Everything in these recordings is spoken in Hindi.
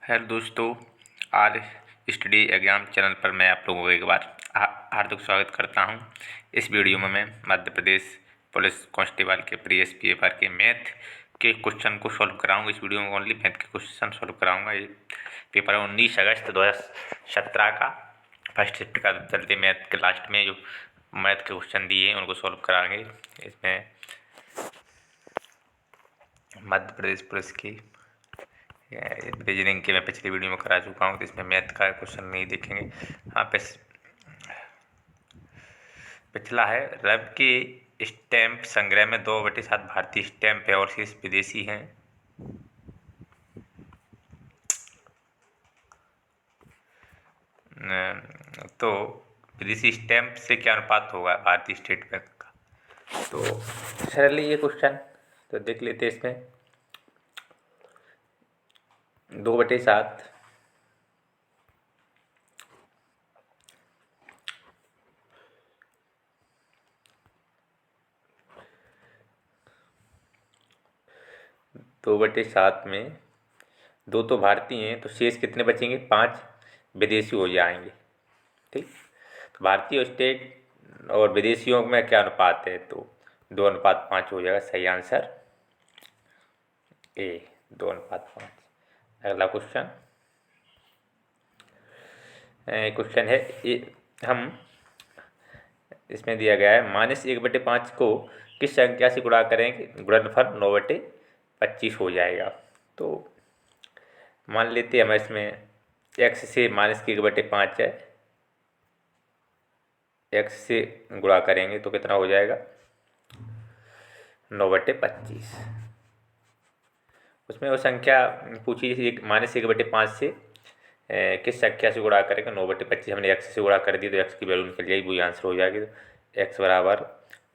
हेलो दोस्तों, आज स्टडी एग्जाम चैनल पर मैं आप लोगों को एक बार हार्दिक स्वागत करता हूं। इस वीडियो में मैं मध्य प्रदेश पुलिस कांस्टेबल के प्रीवियस पेपर के मैथ के क्वेश्चन को सॉल्व कराऊंगा। इस वीडियो में ओनली मैथ के क्वेश्चन सॉल्व कराऊंगा। ये पेपर है 19 अगस्त 2017 का फर्स्ट शिफ्ट का। चलते मैथ के लास्ट में जो मैथ के क्वेश्चन दिए हैं उनको सॉल्व कराएंगे। इसमें मध्य प्रदेश पुलिस की रीजनिंग के मैं पिछली वीडियो में करा चुका हूँ, तो इसमें मैथ का क्वेश्चन नहीं देखेंगे। हाँ, पिछला है रब के स्टैम्प संग्रह में 2/7 भारतीय स्टैम्प है और शेष विदेशी हैं। तो विदेशी स्टैम्प से क्या अनुपात होगा भारतीय स्टेट बैंक का? तो सरल ये क्वेश्चन तो देख लेते हैं। इसमें 2/7 2/7 में 2 तो भारतीय हैं, तो शेष कितने बचेंगे? 5 विदेशी हो जाएंगे। ठीक, तो भारतीय स्टेट और विदेशियों में क्या अनुपात है? तो 2:5 हो जाएगा। सही आंसर ए, 2:5। अगला क्वेश्चन क्वेश्चन है हम इसमें दिया गया है -1/5 को किस संख्या से गुणा करेंगे? गुणनफल 9/25 हो जाएगा। तो मान लेते हैं हम इसमें x से -1/5 है, x से गुणा करेंगे तो कितना हो जाएगा? 9/25। उसमें वो संख्या पूछी -1/5 से किस संख्या से गुणा करेंगे? 9/25 हमने x से गुणा कर दी तो x की वैल्यू निकल जाएगी, वही आंसर हो जाएगी। तो x बराबर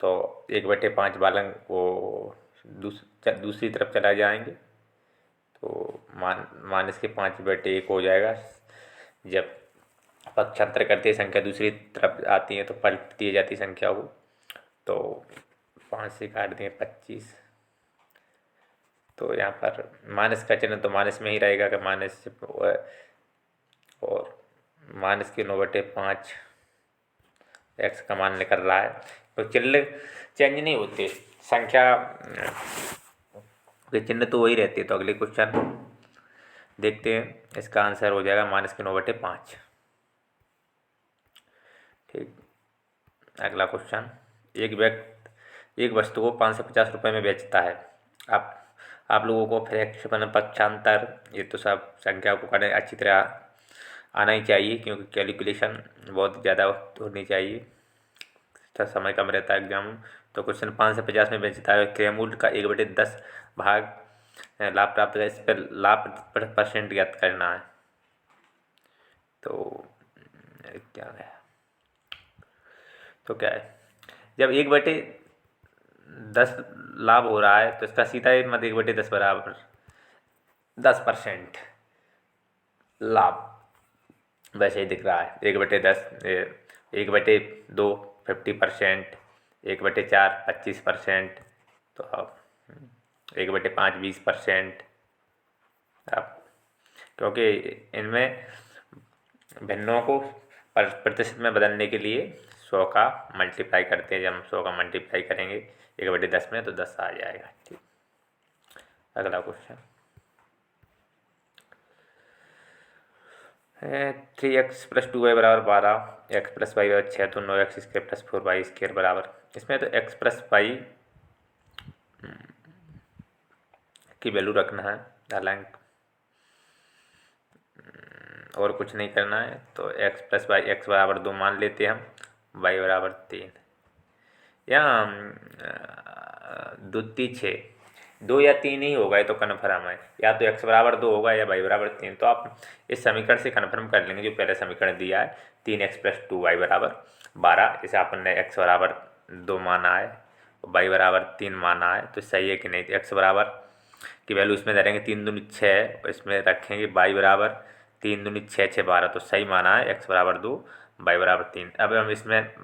तो 1/5 बालन वो दूसरी तरफ चला जाएंगे, तो -5/1 हो जाएगा। जब पक्षांतर करते संख्या दूसरी तरफ आती है तो पलट दी जाती संख्या को, तो 5 से काट दें 25। तो यहाँ पर माइनस का चिन्ह तो माइनस में ही रहेगा कि माइनस और माइनस के 9/5 x का मान निकल रहा है। तो चिन्ह चेंज नहीं होते, संख्या के चिन्ह तो वही रहते। तो अगले क्वेश्चन देखते हैं, इसका आंसर हो जाएगा -9/5। ठीक, अगला क्वेश्चन एक वस्तु को 550 रुपये में बेचता है। आप लोगों को फ्रैक्शन पक्षांतर ये तो सब संख्या को करने अच्छी तरह आना ही चाहिए, क्योंकि कैलकुलेशन बहुत ज़्यादा होनी चाहिए, तो समय कम रहता है एग्जाम। तो क्वेश्चन 550 में बेचता है, क्रय मूल्य का 1/10 भाग लाभ प्राप्त कर, इस पर लाभ % ज्ञात करना है। तो क्या है? तो क्या है, जब 1/10 लाभ हो रहा है तो इसका सीधा मत 1/10 बराबर 10% लाभ वैसे ही दिख रहा है। 1/10 1/2 50%, 1/4 25%, तो अब 1/5 20%। अब क्योंकि इनमें भिन्नों को प्रतिशत में बदलने के लिए 100 का मल्टीप्लाई करते हैं। जब हम 100 का मल्टीप्लाई करेंगे 1/10 में तो 10 आ जाएगा। ठीक, अगला question 3x + 2y = 12, x + y = 6, तो 9x² + 4y² बराबर। इसमें तो x + y की वैल्यू रखना है, हालांकि और कुछ नहीं करना है। तो x + y, x बराबर 2 मान लेते हैं हम, y बराबर 3। यहाँ 2 3 6 2 या 3 ही होगा, ये तो कन्फर्म है। या तो x बराबर 2 होगा या y बराबर 3। तो आप इस समीकरण से कन्फर्म कर लेंगे, जो पहले समीकरण दिया है 3x + 2y = 12। इसे आपने x बराबर 2 माना है, y बराबर 3 माना है, तो सही है कि नहीं? तो x बराबर की वैल्यू इसमें धरेंगे 3 दूनी 6, इसमें रखेंगे y बराबर 3 दूनी 6 6 12, तो सही माना है। x बराबर 2 y बराबर 3। अब हम इसमें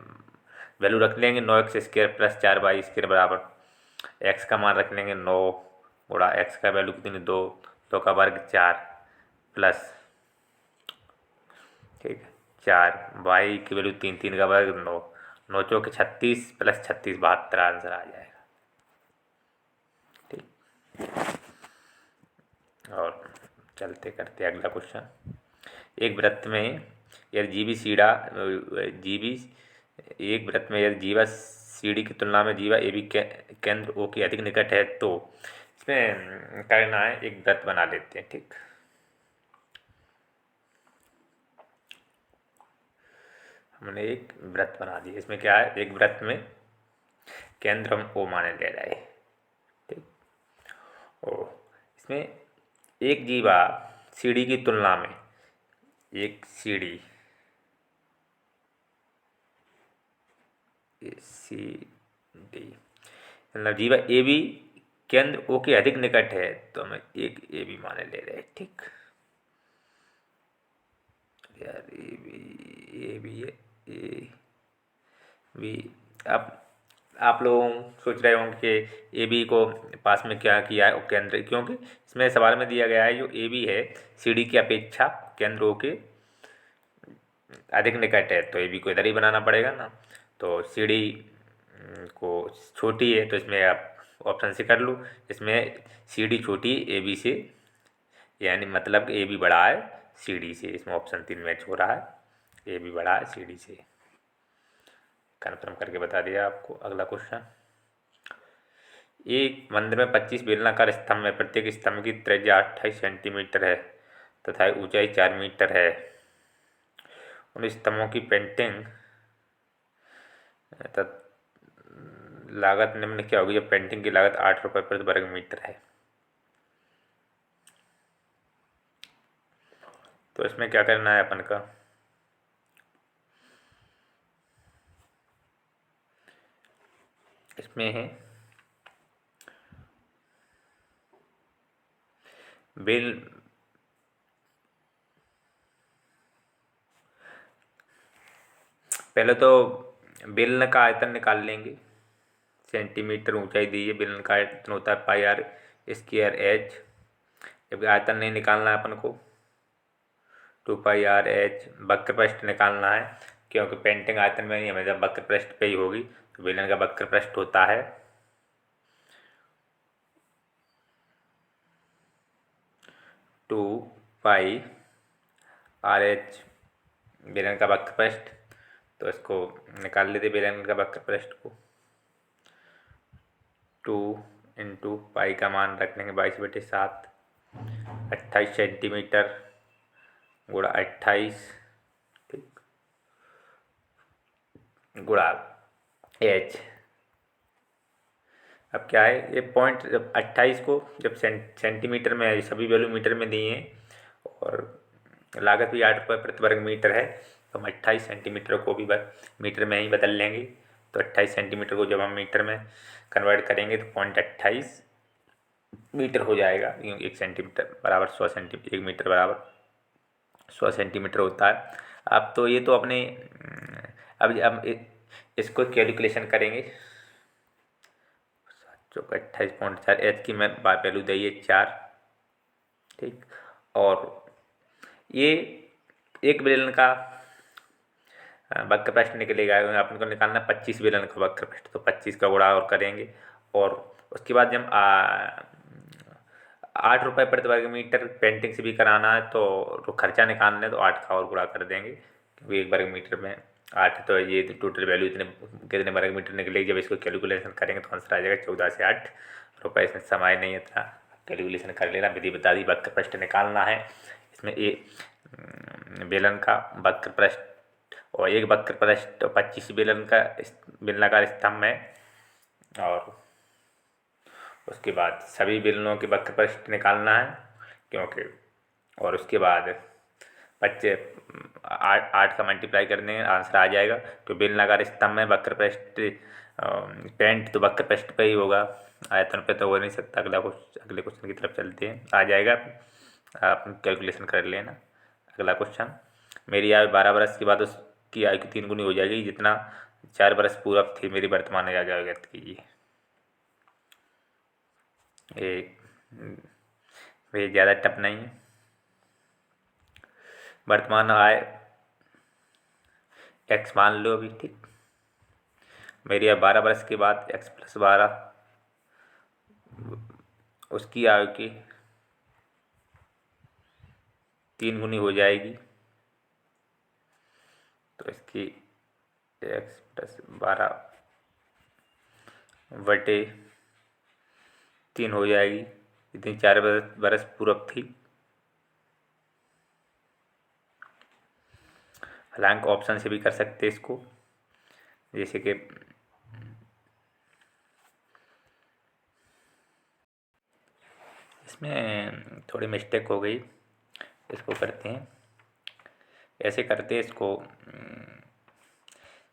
वैल्यू रख लेंगे 9x² + 4y² बराबर x का मान रख लेंगे 9 गुणा x का वैल्यू कितनी 2, 2 का वर्ग 4 प्लस, ठीक है, 4, y की वैल्यू 3, 3 का वर्ग 9, 9 चौके 36 प्लस 36 72 आंसर आ जाएगा। ठीक, और चलते करते अगला क्वेश्चन। एक वृत्त में यदि जीवी सीढ़ा जीवी एक वृत्त में यदि जीवा सीढ़ी की तुलना में जीवा ए बी केंद्र ओ के अधिक निकट है तो इसमें करना है, एक वृत्त बना लेते हैं। ठीक, हमने एक वृत्त बना दिया। इसमें क्या है, एक वृत्त में केंद्र हम ओ माने ले रहे हैं। ठीक, ओ इसमें एक जीवा सीढ़ी की तुलना में, एक सीढ़ी सी डी मतलब जीवा ए बी केंद्र ओ के अधिक निकट है तो हमें एक ए बी माने ले रहे हैं। ठीक यार, ए बी अब आप लोग सोच रहे होंगे कि ए बी को पास में क्या किया है केंद्र, क्योंकि इसमें सवाल में दिया गया है जो ए बी है सी डी की अपेक्षा केंद्र ओ के अधिक निकट है, तो ए बी को इधर ही बनाना पड़ेगा ना। तो सी डी को छोटी है तो इसमें आप ऑप्शन से कर लो, इसमें सी डी छोटी ए बी से, यानी मतलब ए बी बड़ा है सी डी से। इसमें ऑप्शन 3 मैच हो रहा है, ए बी बड़ा है सी डी से। कन्फर्म करके बता दिया आपको। अगला क्वेश्चन, एक मंदिर में 25 बेलनाकार स्तंभ है, प्रत्येक स्तंभ की त्रिज्या 28 सेंटीमीटर है तथा ऊंचाई 4 मीटर है। उन स्तंभों की पेंटिंग लागत निम्न क्या होगी जब पेंटिंग की लागत 8 रुपये प्रति वर्ग मीटर है। तो इसमें क्या करना है अपन का, इसमें है बेल पहले तो बेलन का आयतन निकाल लेंगे। सेंटीमीटर ऊंचाई दी है, बेलन का आयतन होता है पाई आर स्क्वायर एच, जबकि आयतन नहीं निकालना है अपन को, 2 पाई आर एच। वक्र पृष्ठ निकालना है क्योंकि पेंटिंग आयतन में नहीं, हमेशा वक्र पृष्ठ पे ही होगी, तो बेलन का वक्र पृष्ठ होता है 2 पाई आर एच बेलन का वक्र पृष्ठ। तो इसको निकाल लेते बेलन का वक्र पृष्ठ को, 2 इंटू पाई का मान रख लेंगे 22/7, 28 सेंटीमीटर गुणा 28, ठीक, गुणा एच। अब क्या है, ये पॉइंट जब 28 को जब सेंटीमीटर में है, सभी वैल्यू मीटर में दिए हैं और लागत भी 8 रुपये प्रति वर्ग मीटर है, तो हम 28 सेंटीमीटर को भी मीटर में ही बदल लेंगे। तो 28 सेंटीमीटर को जब हम मीटर में कन्वर्ट करेंगे तो 0.28 मीटर हो जाएगा, क्योंकि 1 सेंटीमीटर बराबर 100 सेंटीमीटर, 1 मीटर बराबर 100 सेंटीमीटर होता है। अब तो ये तो अपने अब इसको कैलकुलेशन करेंगे। 28.4 एच की मैं वैल्यू दी है 4, ठीक, और ये एक बेलन का वक्र पृष्ठ निकलेगा, अपन को निकालना 25 बेलन का वक्र पृष्ठ, तो 25 का गुणा और करेंगे और उसके बाद जब 8 रुपये प्रति वर्ग मीटर पेंटिंग से भी कराना है तो खर्चा निकालना है तो 8 का और गुणा कर देंगे, क्योंकि 1 वर्ग मीटर में 8, तो ये टोटल वैल्यू इतने कितने वर्ग मीटर निकलेगी। जब इसको कैलकुलेशन करेंगे तो आंसर आ जाएगा 14 से 8 रुपये। इसमें समय नहीं है था, कैलकुलेशन कर लेना, विधि बता दी। वक्र पृष्ठ निकालना है, इसमें बेलन का वक्र पृष्ठ और एक वक्र पृष्ठ 25 बेलन का बेलनाकार स्तंभ है, और उसके बाद सभी बेलनों के वक्र पृष्ठ निकालना है क्योंकि, और उसके बाद 8 का मल्टीप्लाई करने आंसर आ जाएगा। तो बेलनाकार स्तंभ में वक्र पृष्ठ पेंट तो वक्र पृष्ठ पे ही होगा, आयतन पे तो हो नहीं सकता। अगले क्वेश्चन की तरफ चलते हैं, आ जाएगा, आप कैलकुलेशन कर लेना। अगला क्वेश्चन, मेरी आयु 12 वर्ष के बाद उसकी आयु की 3 गुनी हो जाएगी, जितना 4 वर्ष पूर्व थी मेरी वर्तमान आयु व्यक्त कीजिए। ये ज़्यादा टफ नहीं है। वर्तमान आय एक्स मान लो अभी, ठीक। मेरी अब 12 वर्ष के बाद एक्स प्लस 12 उसकी आयु की 3 गुनी हो जाएगी, तो इसकी एक्स प्लस 12 बटे 3 हो जाएगी, इतनी 4 बरस पूर्व थी। हालांकि ऑप्शन से भी कर सकते इसको, जैसे कि इसमें थोड़ी मिस्टेक हो गई, इसको करते हैं ऐसे करते हैं इसको,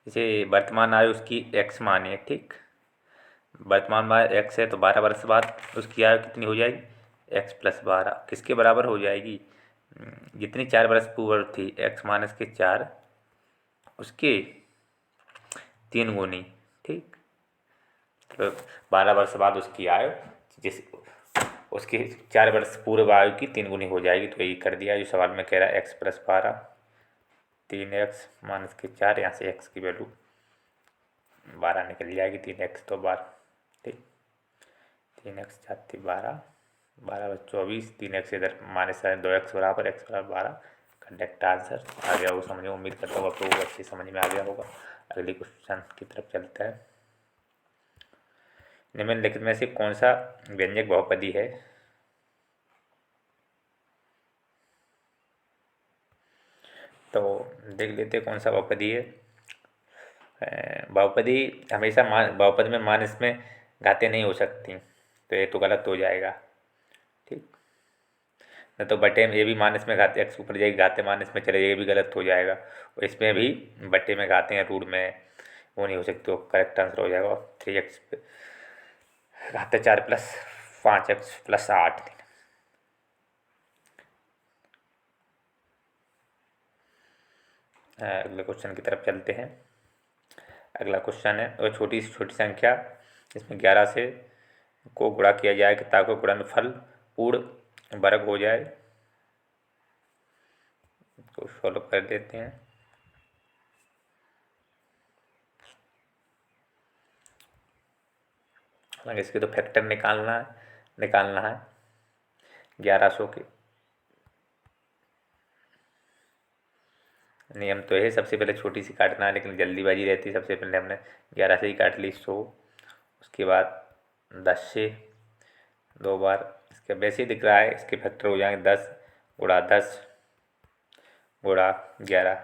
जैसे वर्तमान आयु उसकी एक्स माने, ठीक। वर्तमान आयु एक्स है तो 12 वर्ष बाद उसकी आयु कितनी हो जाएगी, एक्स प्लस 12 किसके बराबर हो जाएगी, जितनी 4 वर्ष पूर्व थी एक्स माइनस के 4 उसके 3 गुनी, ठीक। तो 12 वर्ष बाद उसकी आयु जिस उसके 4 वर्ष पूर्व आयु की 3 गुनी हो जाएगी। तो यही कर दिया जो सवाल में कह रहा है, एक्स प्लस 12 3x माइनस के 4, यहाँ से x की वैल्यू 12 निकल जाएगी, 3x तो 12, ठीक। 3x 4 12, 12 24, 3x इधर माइनस है, 2x बराबर x बराबर 12, करेक्ट आंसर आ गया वो समझ में। उम्मीद करता हूँ आपको अच्छी समझ में आ गया होगा। अगले क्वेश्चन की तरफ चलता है। निम्नलिखित में से कौन सा व्यंजक बहुपदी है, तो देख लेते कौन सा बहुपदी है। बहुपदी हमेशा बहुपद में मान इसमें घाते नहीं हो सकती, तो ये तो गलत हो जाएगा, ठीक। न तो बटे में ये भी मानस में घाते एक्स ऊपर जाएगी, घाते मानस में चले, ये भी गलत हो जाएगा। और इसमें भी बटे में घाते हैं रूट में वो नहीं हो सकती, तो करेक्ट आंसर हो जाएगा 3x घाते 4 प्लस 5x प्लस 8। अगले क्वेश्चन की तरफ चलते हैं। अगला क्वेश्चन है, और छोटी से छोटी संख्या इसमें 11 से को गुणा किया जाए ताकि गुणनफल पूर्ण वर्ग हो जाए। तो सॉल्व कर देते हैं। हालांकि इसके तो फैक्टर निकालना है 1100 के नियम तो है, सबसे पहले छोटी सी काटना है, लेकिन जल्दीबाजी रहती है, सबसे पहले हमने 11 से ही काट ली 100, उसके बाद 10 से 2 बार, इसके वैसे ही दिख रहा है, इसके फैक्टर हो जाएंगे 10 गुणा 10 गुणा 11,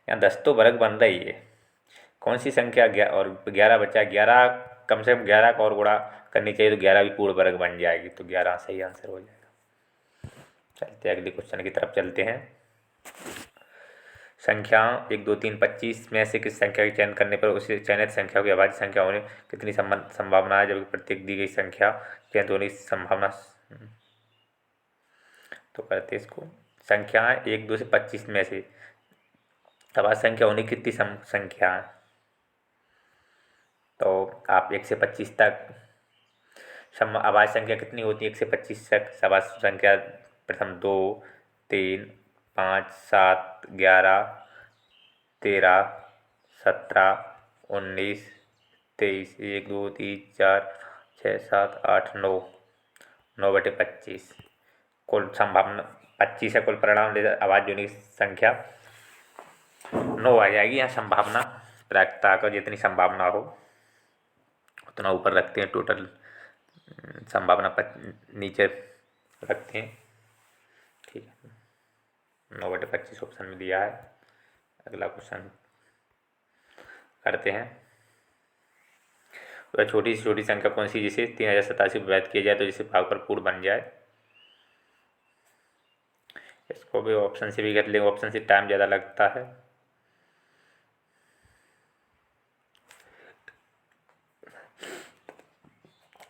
यहाँ 10 तो वर्ग बन रही है, कौन सी संख्या और 11 बचा, 11 कम से कम 11 का और गुणा करनी चाहिए, तो 11 भी पूर्ण वर्ग बन जाएगी, तो 11 सही आंसर हो जाएगा। चलते अगले क्वेश्चन की तरफ चलते हैं। संख्या 1 2 3 25 में से किस संख्या के चयन करने पर उसे चयनित संख्या की अभाज्य संख्या होने कितनी संभावना है, जबकि प्रत्येक दी गई संख्या चयनित होने की संभावना। तो करते इसको, संख्या 1 2 से 25 में से अभाज्य संख्या होने की कितनी संख्या है, तो आप 1 से 25 तक अभाज्य संख्या कितनी होती है, 1 से 25 तक अभाज्य संख्या प्रथम 2 3 5 7 11 13 17 19 23 1 2 3 4 6 7 8 9 9 बटे 25 कुल संभावना 25 है, कुल परिणाम ले अभाज्य होने की संख्या 9 आ जाएगी। यहाँ संभावना प्रायिकता का जितनी संभावना हो उतना ऊपर रखते हैं, टोटल संभावना नीचे रखते हैं, ठीक है। 9 बटे 25 ऑप्शन में दिया है। अगला क्वेश्चन करते हैं। वह छोटी से छोटी संख्या कौन सी जिसे 3087 विभाजित किया जाए तो जिसे भागफल पूर्ण बन जाए। इसको भी ऑप्शन से भी कर लेंगे, ऑप्शन से टाइम ज़्यादा लगता है।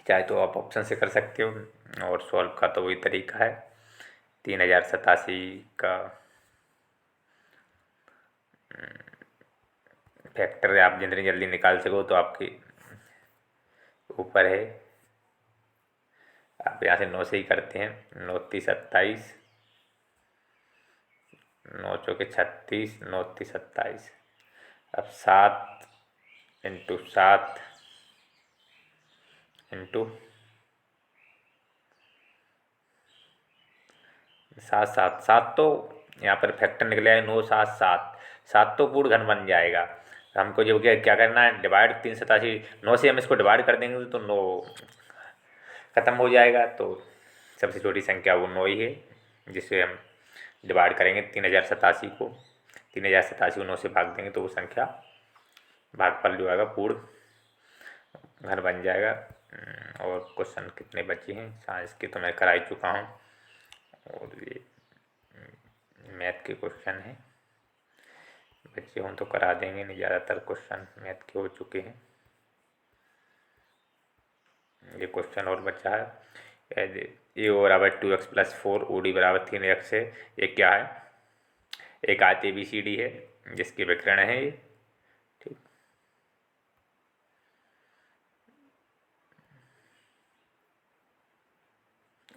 चाहे तो आप ऑप्शन से कर सकते हो, और सॉल्व का तो वही तरीका है। 3087 का फैक्टर आप जितनी जल्दी निकाल सको तो आपके ऊपर है। आप यहाँ से 9 से ही करते हैं, 9 30 27, 9 चौके 36, 9 तीस 27। अब 7 इंटू 7 इंटू 7 7 7 तो यहाँ पर फैक्टर निकल आए 9 7 7 7 तो पूर्ण घन बन जाएगा। हमको जो क्या क्या करना है, डिवाइड 387, 9 से हम इसको डिवाइड कर देंगे तो 9 खत्म हो जाएगा। तो सबसे छोटी संख्या वो 9 ही है, जिसे हम डिवाइड करेंगे 3087 को। 3087 को 9 से भाग देंगे तो वो संख्या भागफल जो आएगा पूर्ण घन बन जाएगा। और क्वेश्चन कितने बचे हैं साइंस के तो मैं करा ही चुका हूँ, और ये मैथ के क्वेश्चन हैं, बच्चे हों तो करा देंगे, नहीं ज़्यादातर क्वेश्चन मैथ के हो चुके हैं। ये क्वेश्चन और बचा है, ए बराबर 2x प्लस 4 ओ डी बराबर 3x है। ये क्या है? एक आयत ABCD है जिसके विकर्ण है ये, ठीक।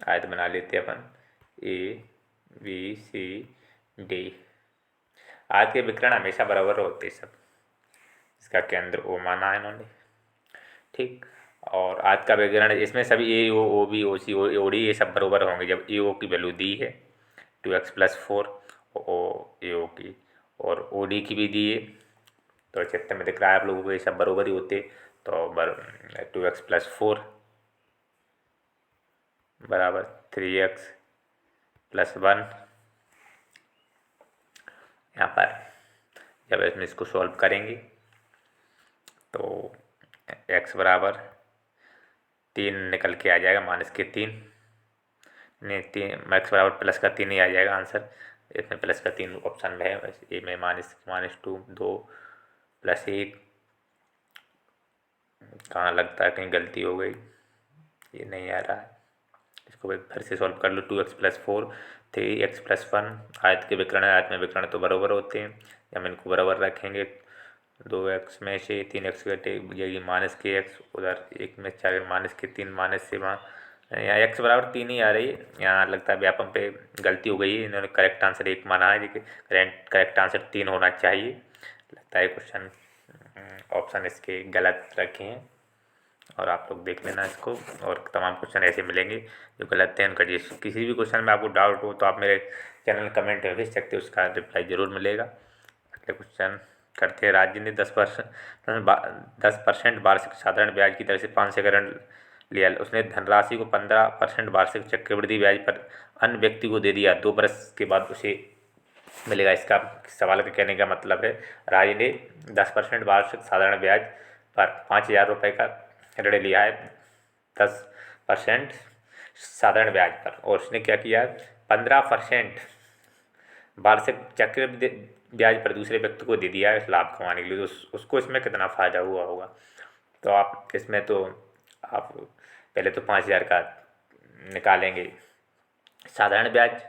आयत बना लेते हैं अपन ABCD। आयत के विकर्ण हमेशा बराबर होते सब, इसका केंद्र O माना है इन्होंने, ठीक। और आयत का विकर्ण इसमें सभी AO OB OC OD ये सब बराबर होंगे जब AO की वैल्यू दी है 2x प्लस 4 AO की, और OD की भी दी है। तो चित्र में दिख रहा है आप लोगों को ये सब बराबर ही होते। तो 2x प्लस 4 बराबर 3x प्लस 1। यहाँ पर जब इसमें इसको सॉल्व करेंगे तो x बराबर 3 निकल के आ जाएगा, -3 नहीं 3, x बराबर प्लस का 3 ही आ जाएगा आंसर। इसमें प्लस का 3 ऑप्शन में है, ए में -2 2 प्लस 1 कहाँ लगता है कहीं गलती हो गई, ये नहीं आ रहा है। इसको फिर से सॉल्व कर लो। 2x प्लस 4 3x प्लस 1 आयत के विकर्ण है, आयत में विकर्ण तो बराबर होते हैं। हम इनको बराबर रखेंगे 2x में से 3x घटे जाएगी -kx, उधर 1 में 4 -3 माइनस से वहाँ यहाँ x बराबर 3 ही आ रही है। यहाँ लगता है व्यापम पे गलती हो गई है, इन्होंने करेक्ट आंसर 1 माना है, लेकिन करेक्ट आंसर 3 होना चाहिए। लगता है क्वेश्चन ऑप्शन इसके गलत रखे हैं, और आप लोग देख लेना इसको। और तमाम क्वेश्चन ऐसे मिलेंगे जो गलत हैं उनका, जिस किसी भी क्वेश्चन में आपको डाउट हो तो आप मेरे चैनल कमेंट में भेज सकते हो, उसका रिप्लाई ज़रूर मिलेगा। अगले क्वेश्चन करते हैं। राज्य ने 10% वार्षिक साधारण ब्याज की दर से 500 ऋण लिया, उसने धनराशि को 15% वार्षिक चक्रवृद्धि ब्याज पर अन्य व्यक्ति को दे दिया, 2 वर्ष के बाद उसे मिलेगा। इसका सवाल का कहने का मतलब है, राज्य ने 10% वार्षिक साधारण ब्याज पर 5,000 रुपये का ऋण लिया है 10% साधारण ब्याज पर, और उसने क्या किया 15% वार्षिक चक्रवृद्धि ब्याज पर दूसरे व्यक्ति को दे दिया है लाभ कमाने के लिए। तो उसको इसमें कितना फ़ायदा हुआ होगा? तो आप इसमें तो आप पहले तो 5,000 का निकालेंगे साधारण ब्याज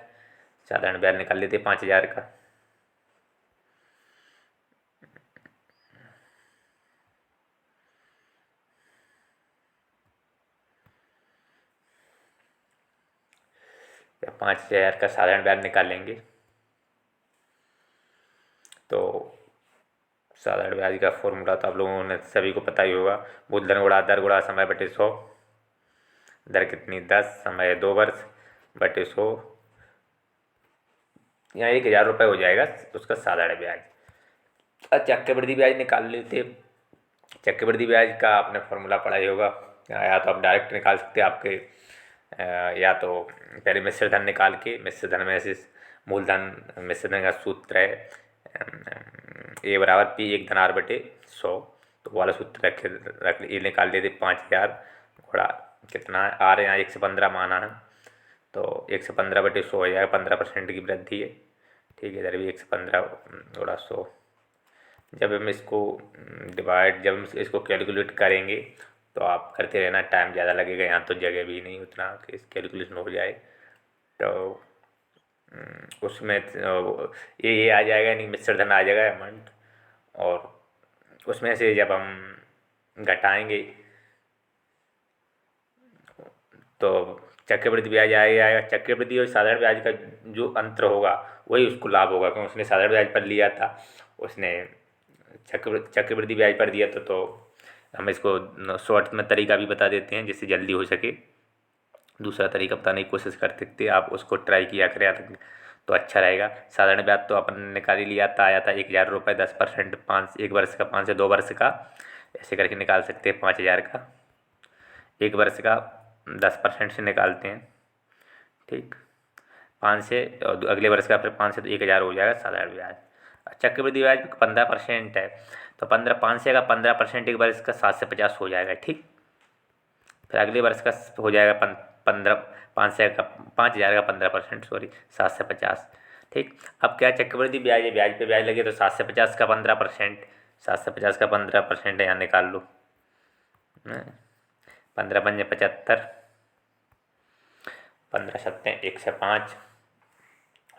निकाल लेते 5,000 का। जब 5,000 का साधारण ब्याज निकालेंगे तो साधारण ब्याज का फॉर्मूला तो आप लोगों ने सभी को पता ही होगा, मूलधन गुणा दर गुणा समय बटे 100। दर कितनी 10, समय 2 वर्ष बटे 100, यहाँ 1,000 रुपये हो जाएगा उसका साधारण ब्याज। चक्रवृद्धि ब्याज निकाल लेते। चक्रवृद्धि ब्याज का आपने फॉर्मूला पढ़ा ही होगा, या तो आप डायरेक्ट निकाल सकते हैं आपके, या तो पहले मिश्र धन निकाल के, मिश्र धन में से मूलधन मिश्र धन का सूत्र है ए बराबर P 1 धन R बटे 100, तो वाला सूत्र रख ये निकाल लेते 5,000 गुणा कितना है R यहाँ 115 माना है, तो 115 बटे 100 हो जाएगा, 15% की वृद्धि है, ठीक है। इधर भी 115 गुणा 100। जब हम इसको जब हम इसको कैलकुलेट करेंगे तो आप करते रहना, टाइम ज़्यादा लगेगा, यहाँ तो जगह भी नहीं उतना कि इस कैलकुलेशन हो जाए। तो उसमें ये आ जाएगा, यानी मिश्र धन आ जाएगा अमाउंट, और उसमें से जब हम घटाएंगे तो चक्रवृद्धि ब्याज आएगा। चक्रवृद्धि और साधारण ब्याज का जो अंतर होगा वही उसको लाभ होगा, क्योंकि उसने साधारण ब्याज पर लिया था, उसने चक्रवृद्धि ब्याज पर दिया था। तो हम इसको शॉर्ट में तरीका भी बता देते हैं जिससे जल्दी हो सके। दूसरा तरीका बताने की कोशिश कर सकते, आप उसको ट्राई किया करें तो अच्छा रहेगा। साधारण ब्याज तो अपन ने निकाल ही लिया था, आया था 1000 रुपये, 10%, 5 1 वर्ष का, 5 से 2 वर्ष का, ऐसे करके निकाल सकते हैं 5000 का। 1 वर्ष का 10% से निकालते हैं, ठीक। 5 से और अगले वर्ष का फिर 5 से तो 1000 हो जाएगा साधारण ब्याज। चक्रवृद्धि ब्याज 15% है, तो 5 से का 15% एक वर्ष का 7 से 50 हो जाएगा, ठीक। फिर अगले वर्ष का हो जाएगा 15, 5 से का 5000 का 15%, सॉरी 7 से 50, ठीक। अब क्या चक्रवृद्धि ब्याज है, ब्याज पे ब्याज लगे तो 7 से 50 का 15%, 7 से 50 का 15% यहाँ निकाल लो। 15 पंजे 75, 15 सत्ते 1 से 5,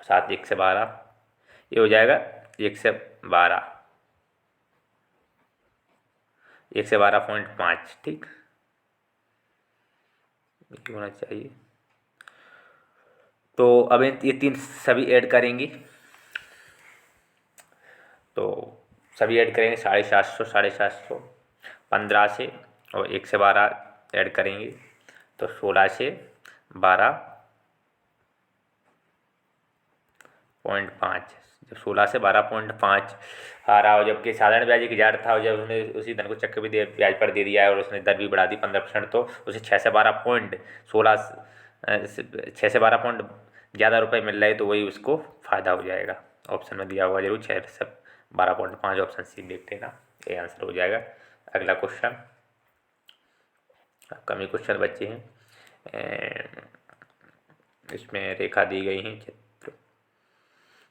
7 1 से 12, ये हो जाएगा 1 से 12, 1 से 12.5, ठीक, ये होना चाहिए। तो अब ये 3 सभी ऐड करेंगे, तो सभी ऐड करेंगे 750, 750, 15 से और 1 से 12 ऐड करेंगे तो 16 से 12.5, जब 16 से 12.5 आ रहा हो, जबकि साधारण ब्याज 1000 था, और जब उसने उसी धन को चक्रवृद्धि ब्याज पर दे दिया है और उसने दर भी बढ़ा दी 15%, तो उसे 6 से 12 पॉइंट 6 से 12 पॉइंट ज़्यादा रुपए मिल रहे, तो वही उसको फ़ायदा हो जाएगा। ऑप्शन में दिया हुआ जरूर 6 से 12.5, ऑप्शन सी देखते ना, ये आंसर हो जाएगा। अगला क्वेश्चन, कम ही क्वेश्चन बच्चे हैं। इसमें रेखा दी गई है,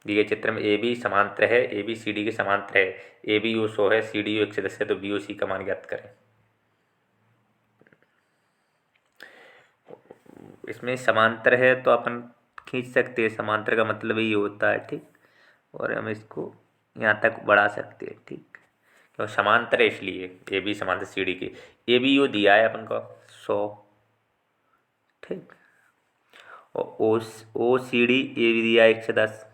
दिए गए चित्र में ए बी समांतर है, ए बी सी डी के समांतर है, ए बी यू 100 है, सी डी यू 110 है, तो बी ओ सी का मान ज्ञात करें। इसमें समांतर है तो अपन खींच सकते हैं, समांतर का मतलब ही होता है, ठीक। और हम इसको यहाँ तक बढ़ा सकते हैं, ठीक। तो समांतर है इसलिए ए बी समांतर सी डी के, ए बी यू दिया है अपन को 100, ठीक। और ओ सी डी ए बी दिया 110,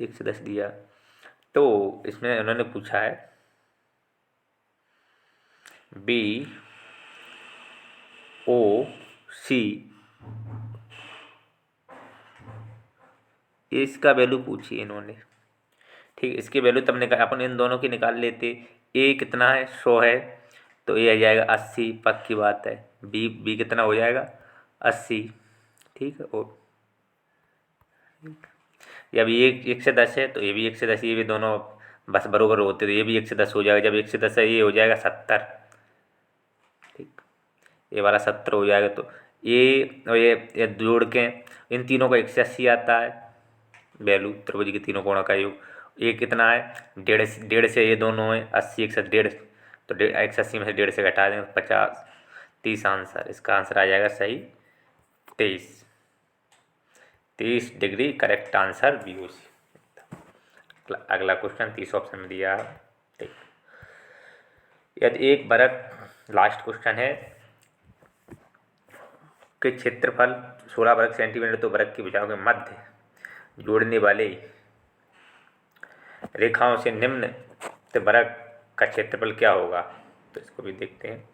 एक से 10 दिया। तो इसमें उन्होंने पूछा है बी ओ सी, इसका वैल्यू पूछी इन्होंने, ठीक। इसकी वैल्यू तब निकाल, अपन इन दोनों की निकाल लेते। ए कितना है 100 है, तो ए आ जाएगा 80, पक्की बात है। बी कितना हो जाएगा 80, ठीक है। और जब ये 1 से 10 है तो ये भी 1 से 10, ये भी दोनों बस बरोबर होते, तो ये भी 1 से 10 हो जाएगा। जब 1 से 10 है ये हो जाएगा 70, ठीक। ये वाला 70 हो जाएगा, तो ये और ये जोड़ के इन तीनों का 180 आता है वैल्यू, त्रिभुज के तीनों कोणों का योग। ये कितना है 1.5 से ये दोनों है 80, 180, तो 180 में से 1.5 से घटा दें 50, 30 आंसर। इसका आंसर आ जाएगा सही 30 degree, correct answer B O सी। अगला क्वेश्चन 30 ऑप्शन में दिया है, ठीक। यदि एक वर्ग, लास्ट क्वेश्चन है, के क्षेत्रफल 16 वर्ग सेंटीमीटर, तो वर्ग की भुजाओं के मध्य जोड़ने वाले रेखाओं से निम्न वर्ग का क्षेत्रफल क्या होगा, तो इसको भी देखते हैं।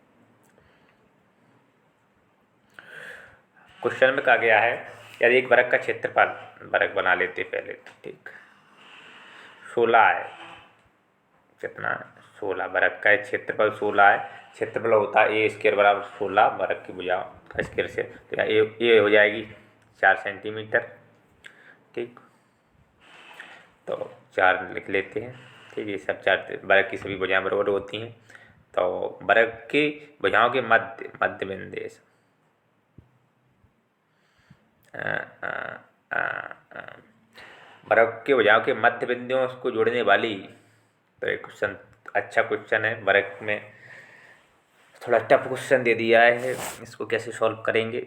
क्वेश्चन में कहा गया है यदि एक वर्ग का क्षेत्रफल, वर्ग बना लेते पहले, ठीक। 16 है, कितना 16 वर्ग का क्षेत्रफल 16 है, क्षेत्रफल होता है ए स्क्वायर बराबर 16 वर्ग की भुजा का स्क्वायर से, तो ये हो जाएगी 4 सेंटीमीटर, ठीक। तो 4 लिख लेते हैं, ठीक। ये सब 4 वर्ग की सभी भुजाएं बराबर होती हैं, तो वर्ग की भुजाओं के मध्य बिंदु वर्ग के भुजाओं के मध्य बिंदुओं को जोड़ने वाली, तो एक क्वेश्चन अच्छा क्वेश्चन है। वर्ग में थोड़ा टफ क्वेश्चन दे दिया है, इसको कैसे सॉल्व करेंगे।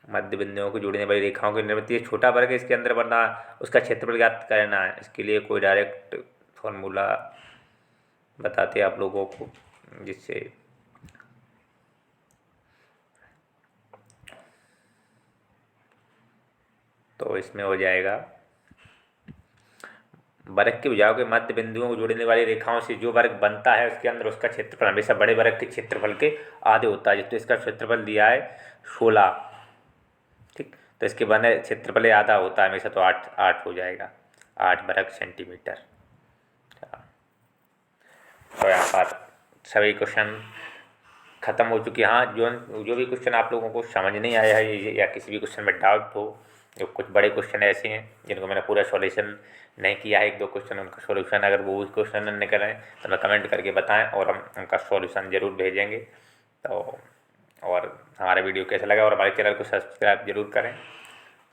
मध्य बिंदुओं को जोड़ने वाली रेखाओं की निर्मित ये छोटा वर्ग है, इसके अंदर बनना उसका क्षेत्रफल ज्ञात करना है। इसके लिए कोई डायरेक्ट फॉर्मूला बताते हैं आप लोगों को, जिससे तो इसमें हो जाएगा वर्ग की भुजाओं के मध्य बिंदुओं को जोड़ने वाली रेखाओं से जो वर्ग बनता है उसके अंदर उसका क्षेत्रफल हमेशा बड़े वर्ग के क्षेत्रफल के आधे होता है। तो इसका क्षेत्रफल दिया है 16, ठीक, तो इसके बने क्षेत्रफल आधा होता है हमेशा, तो 8 हो जाएगा, 8 वर्ग सेंटीमीटर। तो यहाँ पर सभी क्वेश्चन खत्म हो चुके हैं। हाँ, जो भी क्वेश्चन आप लोगों को समझ नहीं आया है या किसी भी क्वेश्चन में डाउट हो, जो कुछ बड़े क्वेश्चन ऐसे हैं जिनको मैंने पूरा सॉल्यूशन नहीं किया है, 1-2 क्वेश्चन उनका सॉल्यूशन अगर वो क्वेश्चन निकल आए तो मैं कमेंट करके बताएं और हम उनका सॉल्यूशन ज़रूर भेजेंगे। तो और हमारा वीडियो कैसा लगा और हमारे चैनल को सब्सक्राइब जरूर करें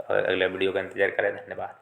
और अगले वीडियो का इंतज़ार करें। धन्यवाद।